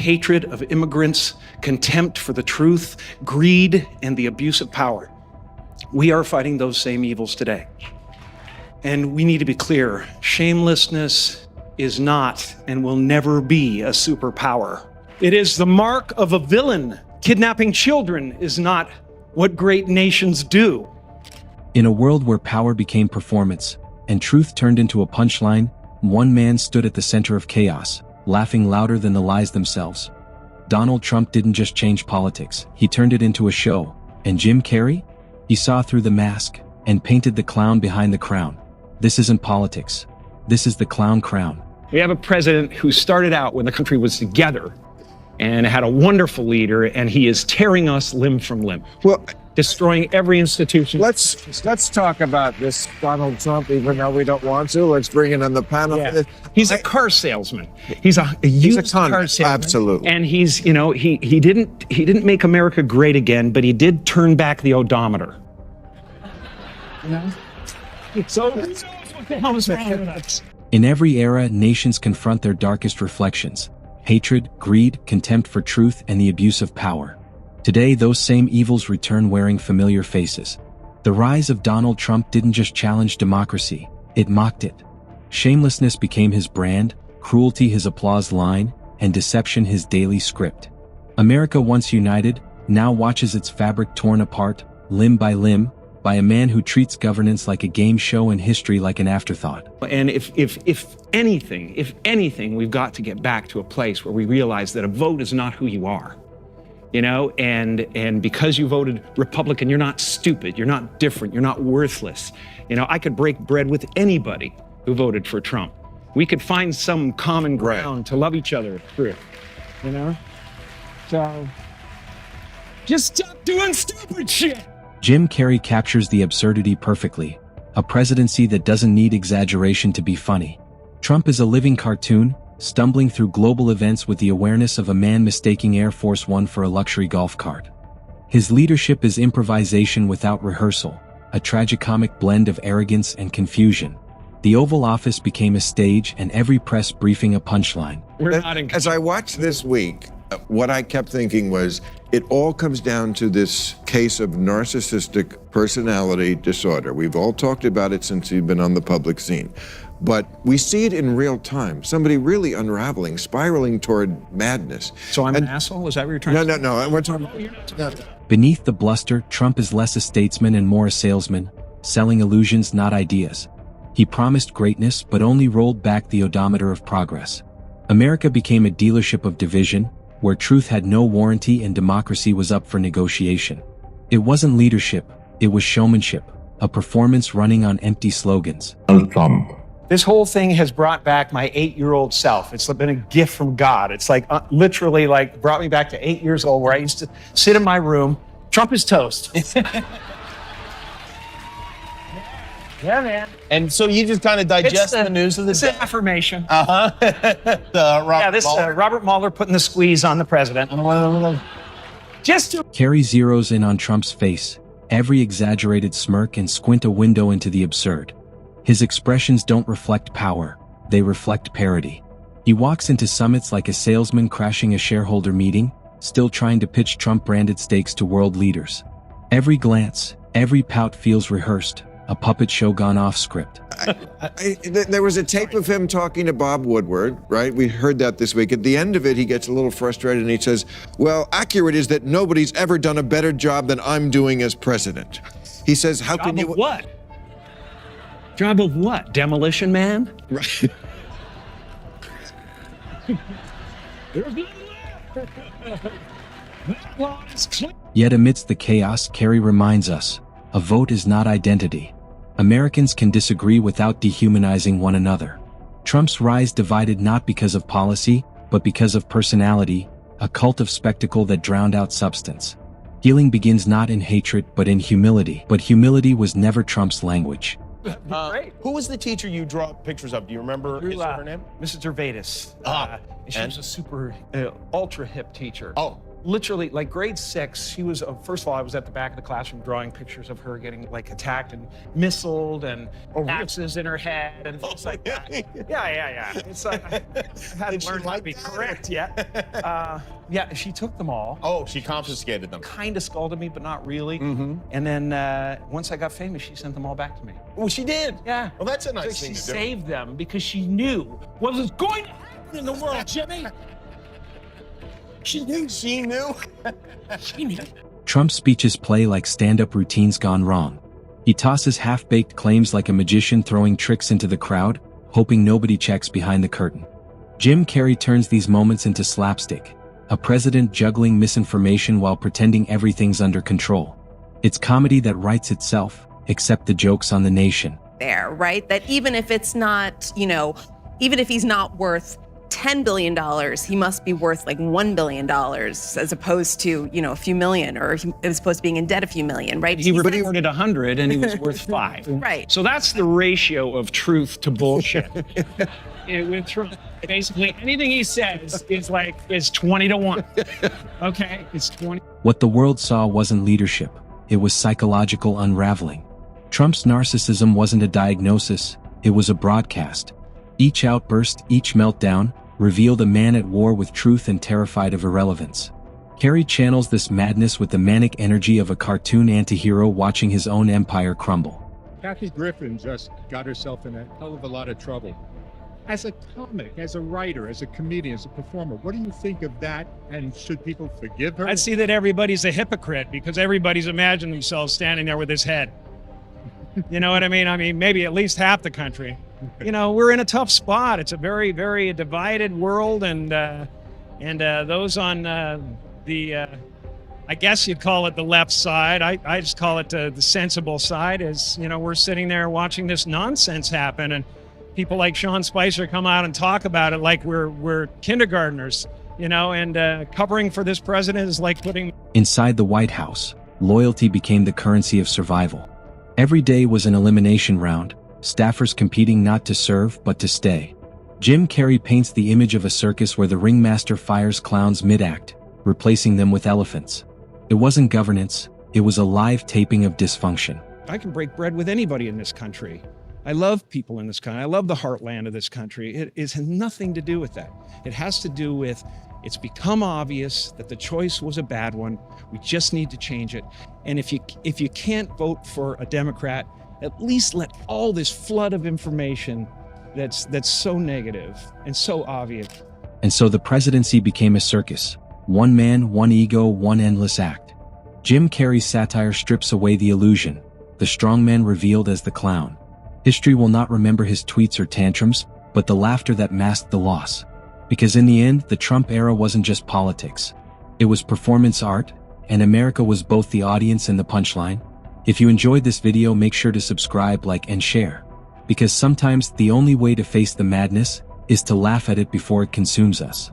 hatred of immigrants, contempt for the truth, greed, and the abuse of power. We are fighting those same evils today. And we need to be clear, shamelessness is not and will never be a superpower. It is the mark of a villain. Kidnapping children is not what great nations do. In a world where power became performance and truth turned into a punchline, one man stood at the center of chaos, laughing louder than the lies themselves. Donald Trump didn't just change politics, he turned it into a show. And Jim Carrey? He saw through the mask and painted the clown behind the crown. This isn't politics. This is the clown crown. We have a president who started out when the country was together and had a wonderful leader, and he is tearing us limb from limb. Well, destroying every institution. Let's talk about this Donald Trump, even though we don't want to. Let's bring it on the panel. Yeah. He's a car salesman. He's a used car salesman. Absolutely. And he's, you know, he didn't make America great again, but he did turn back the odometer. You know? So what the hell is wrong with us? In every era, nations confront their darkest reflections: hatred, greed, contempt for truth, and the abuse of power. Today, those same evils return wearing familiar faces. The rise of Donald Trump didn't just challenge democracy, it mocked it. Shamelessness became his brand, cruelty his applause line, and deception his daily script. America, once united, now watches its fabric torn apart, limb by a man who treats governance like a game show and history like an afterthought. And if anything, we've got to get back to a place where we realize that a vote is not who you are. You know, and because you voted Republican, you're not stupid, you're not different, you're not worthless. You know, I could break bread with anybody who voted for Trump. We could find some common ground to love each other through, you know? So, just stop doing stupid shit. Jim Carrey captures the absurdity perfectly. A presidency that doesn't need exaggeration to be funny. Trump is a living cartoon, stumbling through global events with the awareness of a man mistaking Air Force One for a luxury golf cart. His leadership is improvisation without rehearsal, a tragicomic blend of arrogance and confusion. The Oval Office became a stage and every press briefing a punchline. As I watched this week, what I kept thinking was, it all comes down to this case of narcissistic personality disorder. We've all talked about it since you've been on the public scene. But we see it in real time. Somebody really unraveling, spiraling toward madness. So I'm an asshole? Is that what you're trying to say? No. We're talking Beneath the bluster, Trump is less a statesman and more a salesman, selling illusions, not ideas. He promised greatness, but only rolled back the odometer of progress. America became a dealership of division, where truth had no warranty and democracy was up for negotiation. It wasn't leadership, it was showmanship, a performance running on empty slogans. Trump. This whole thing has brought back my 8-year-old self. It's been a gift from God. It's like literally like brought me back to 8 years old, where I used to sit in my room. Trump is toast. Yeah, man. And so you just kind of digest the news of the day. It's an affirmation. Robert Mueller putting the squeeze on the president. Just to Carrey zeroes in on Trump's face, every exaggerated smirk and squint a window into the absurd. His expressions don't reflect power, they reflect parody. He walks into summits like a salesman crashing a shareholder meeting, still trying to pitch Trump-branded steaks to world leaders. Every glance, every pout feels rehearsed, a puppet show gone off script. There was a tape of him talking to Bob Woodward, right? We heard that this week. At the end of it, he gets a little frustrated and he says, well, accurate is that nobody's ever done a better job than I'm doing as president. He says, how can you... what? Job of what? Demolition Man? Right. Yet amidst the chaos, Carrey reminds us, a vote is not identity. Americans can disagree without dehumanizing one another. Trump's rise divided not because of policy, but because of personality, a cult of spectacle that drowned out substance. Healing begins not in hatred, but in humility. But humility was never Trump's language. Who was the teacher you draw pictures of? Do you remember her name? Mrs. Gervais. And She was a super ultra hip teacher. Oh. literally, like grade 6, she was, first of all, I was at the back of the classroom drawing pictures of her getting like attacked and missiled and axes in her head and things like that. Yeah. It's like, I hadn't learned how to be correct yet. Yeah, she took them all. Oh, she confiscated them. Kind of scolded me, but not really. And then once I got famous, she sent them all back to me. Oh, she did? Yeah. Well, that's a nice So thing she to do. saved them because she knew what was going to happen in the world, Jimmy. She knew. She knew? She knew. Trump's speeches play like stand-up routines gone wrong. He tosses half-baked claims like a magician throwing tricks into the crowd, hoping nobody checks behind the curtain. Jim Carrey turns these moments into slapstick, a president juggling misinformation while pretending everything's under control. It's comedy that writes itself, except the jokes on the nation. There, right? That even if it's not, even if he's not worth $10 billion, he must be worth like $1 billion as opposed to, a few million, or he was supposed to being in debt a few million, right? He reported 100 and he was worth 5. Right. So that's the ratio of truth to bullshit. With Trump, basically anything he says is 20 to 1. Okay, it's 20. What the world saw wasn't leadership, it was psychological unraveling. Trump's narcissism wasn't a diagnosis, it was a broadcast. Each outburst, each meltdown, revealed a man at war with truth and terrified of irrelevance. Carrey channels this madness with the manic energy of a cartoon anti-hero watching his own empire crumble. Kathy Griffin just got herself in a hell of a lot of trouble. As a comic, as a writer, as a comedian, as a performer, what do you think of that? And should people forgive her? I see that everybody's a hypocrite because everybody's imagined themselves standing there with his head. You know what I mean? I mean, maybe at least half the country. We're in a tough spot. It's a very, very divided world, and those on I guess you'd call it the left side. I just call it the sensible side. Is we're sitting there watching this nonsense happen, and people like Sean Spicer come out and talk about it like we're kindergartners. And covering for this president is like putting. Inside the White House, loyalty became the currency of survival. Every day was an elimination round, staffers competing not to serve but to stay. Jim Carrey paints the image of a circus where the ringmaster fires clowns mid-act, replacing them with elephants. It wasn't governance, it was a live taping of dysfunction. I can break bread with anybody in this country. I love people in this country. I love the heartland of this country. It has nothing to do with that. It has to do with it's become obvious that the choice was a bad one. We just need to change it. And if you can't vote for a Democrat, at least let all this flood of information that's so negative and so obvious. And so the presidency became a circus. One man, one ego, one endless act. Jim Carrey's satire strips away the illusion, the strongman revealed as the clown. History will not remember his tweets or tantrums, but the laughter that masked the loss. Because in the end, the Trump era wasn't just politics. It was performance art, and America was both the audience and the punchline. If you enjoyed this video, make sure to subscribe, like, and share. Because sometimes the only way to face the madness is to laugh at it before it consumes us.